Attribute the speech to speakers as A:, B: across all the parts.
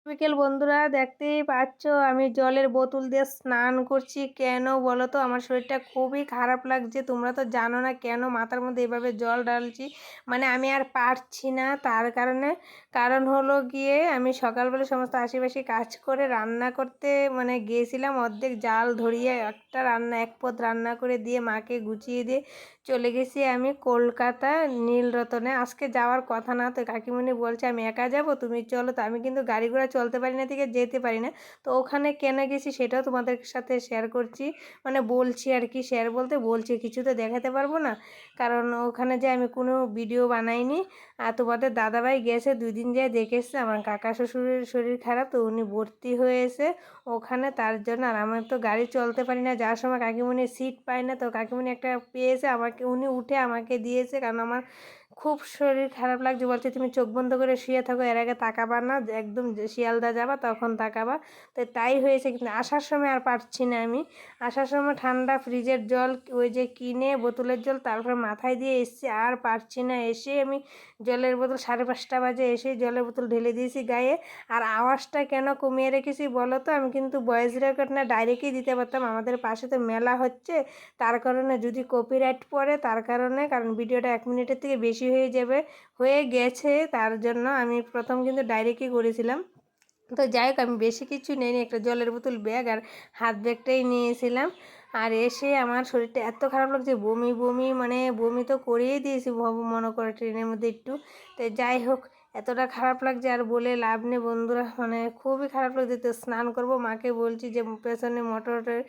A: বিকেল বন্ধুরা, দেখতেই পাচ্ছ আমি জলের বোতল দিয়ে স্নান করছি। কেন বলো তো? আমার শরীরটা খুবই খারাপ লাগছে। তোমরা তো জানো না কেন মাথার মধ্যে এভাবে জল ঢালছি। মানে আমি আর পারছি না, তার কারণ হলো গিয়ে আমি সকালবেলা সমস্ত আশেপাশে কাজ করে রান্না করতে গিয়েছিলাম। অর্ধেক জাল ধরিয়ে একটা এক পদ রান্না করে দিয়ে মাকে গুছিয়ে দিয়ে চলে গেছি আমি কলকাতা নীলরতনে। আজকে যাওয়ার কথা না, তো কাকিমণি বলছে আমি একা যাব, তুমি চলো। তো আমি কিন্তু গাড়ি ঘোড়া চলতে পারি না, থেকে যেতে পারি না। তো ওখানে কেন গেছি সেটাও তোমাদের সাথে শেয়ার করছি, বলছি আর কি। শেয়ার বলতে বলছি, কিছু তো দেখাতে পারবো না, কারণ ওখানে যে আমি কোনো ভিডিও বানাইনি। আর তোমাদের দাদাভাই গেছে, 2 দিন যায় দেখে এসছে। আমার কাকা শ্বশুরের শরীর খারাপ, তো উনি ভর্তি হয়েছে ওখানে, তার জন্য। আর আমি তো গাড়ি চলতে পারি না, যাওয়ার সময় কাকিমণি সিট পায় না, তো কাকিমণি একটা পেয়েছে, আমাকে উনি উঠে আমাকে দিয়েছে, কারণ আমার খুব শরীর খারাপ লাগছে। বলছে তুমি চোখ বন্ধ করে শুয়ে থাকো, এর আগে তাকাবা না, একদম শিয়ালদা যাবা তখন তাকাবা। তো তাই হয়েছে, কিন্তু আসার সময় আর পারছি না আমি। আসার সময় ঠান্ডা ফ্রিজের জল ওই যে কিনে বোতলের জল তারপরে মাথায় দিয়ে এসছি, আর পারছি না। এসে আমি জলের বোতল 5:30 বাজে এসে জলের বোতল ঢেলে দিয়েছি গায়ে। আর আওয়াজটা কেন কমিয়ে রেখেছি বলো তো? আমি কিন্তু ভয়েস রেকর্ড না ডাইরেক্টই দিতে পারতাম, আমাদের পাশে তো মেলা হচ্ছে, তার কারণে যদি কপিরাইট পড়ে, তার কারণে, কারণ ভিডিওটা 1 মিনিটের থেকে বেশি হয়ে যাবে, হয়ে গেছে, তার জন্য আমি প্রথম কিন্তু ডাইরেক্টই করেছিলাম। তো যাই হোক, আমি বেশি কিছু নিইনি, একটা জলের বোতল, ব্যাগ আর হাত ব্যাগটাই নিয়েছিলাম। আর এসে আমার শরীরটা এত খারাপ লাগছে, বমি বমি, বমি তো করেই দিয়েছি মনে করে ট্রেনের মধ্যে একটু। তো যাই হোক, এতটা খারাপ লাগছে আর বলে লাভ নেই বন্ধুরা, খুবই খারাপ লাগছে। তো স্নান করব, মাকে বলছি যে পেছনে মোটরের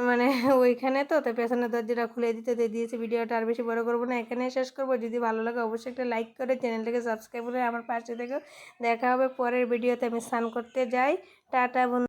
A: মানে ওইখানে, তো পেছনের দরজাটা খুলে দিতে দিয়েছি। ভিডিওটা আর বেশি বড় করবো না, এখানে শেষ করবো। যদি ভালো লাগে অবশ্যই একটা লাইক করে চ্যানেলটাকে সাবস্ক্রাইব করে আমার পাশে থেকে দেখা হবে পরের ভিডিওতে। আমি স্নান করতে যাই। টাটা বন্ধু।